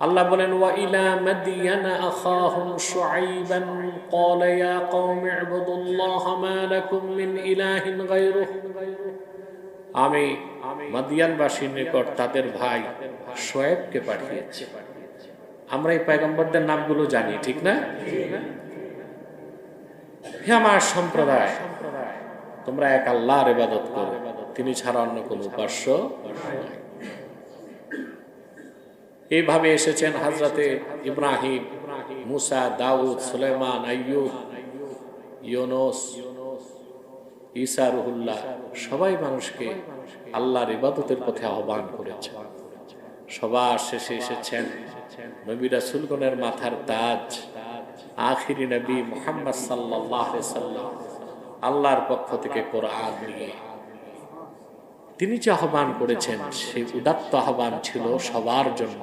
আল্লাহ বলেন ওয়া ইলা মাদিয়ানা আখাহুম শুআইবান ক্বালা ইয়া কওমি ইবুদুল্লাহ মা লাকুম মিন ইলাহিন গায়রুহু। আমি মাদিয়ানবাসীর নিকট তাদের ভাই শুআয়বকে পাঠিয়েছি। আমরা এই পয়গম্বরদের নামগুলো জানি, ঠিক না? হে আমার সম্প্রদায়, তোমরা এক আল্লাহর ইবাদত করো, তিনি ছাড়া অন্য কোন উপাস্য নাই। এইভাবে এসেছেন হযরতে ইব্রাহিম, মুসা, দাউদ, সুলাইমান, আইয়ুব, ইউনূস, ঈসা রুহুল্লাহ, সবাই মানুষকে আল্লাহর ইবাদতের পথে আহ্বান করেছেন। সবার শেষে এসেছেন নবী রাসূলগণের মাথার তাজ, আখিরি নবী মুহাম্মদ সাল্লাল্লাহু আলাইহি সাল্লাম, আল্লাহর পক্ষ থেকে কোরআন নিয়ে। তিনি যে আহ্বান করেছেন সেই উদাত্ত আহ্বান ছিল সবার জন্য।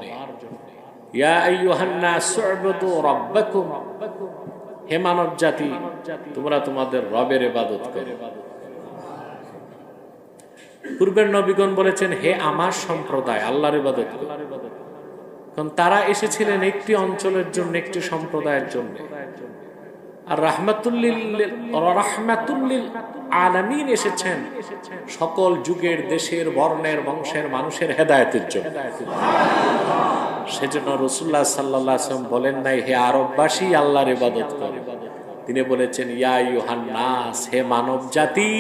ইয়া আইয়ুহান নাস উ'বুদু রাব্বাকুম, হে মানব জাতি, তোমরা তোমাদের রবের ইবাদত করো। পূর্বের নবীগণ বলেছেন হে আমার সম্প্রদায়, আল্লাহর ইবাদত করো। কারণ তারা এসেছিলেন একটি অঞ্চলের জন্য, একটি সম্প্রদায়ের জন্য। আর রাহমাতুল আলামিন এসেছেন সকল যুগের, দেশের, বর্ণের, বংশের মানুষের হেদায়েতের জন্য। সেজন্য রাসূলুল্লাহ সাল্লাল্লাহু আলাইহি ওয়াসাল্লাম বলেন নাই হে আরববাসী আল্লাহর ইবাদত করো, তিনি বলেছেন ইয়া আইয়ুহান নাস, হে মানব জাতি,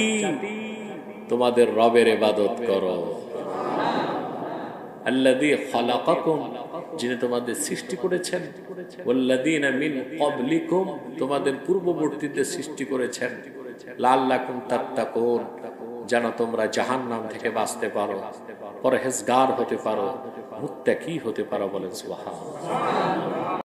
তোমাদের রবের ইবাদত করো। আল্লাযী খালাকাকুম, যিনি তোমাদের সৃষ্টি করেছেন, ওয়াল্লাযীনা মিন ক্বাবলিকুম, তোমাদের পূর্ববর্তীদের সৃষ্টি করেছেন, লাআল্লাকুম তাত্তাকুন, যেন তোমরা জাহান্নাম থেকে বাঁচতে পারো, পরহেজগার হতে পারো, মুত্তাকি হতে পারো। বলেন সুবহানাল্লাহ।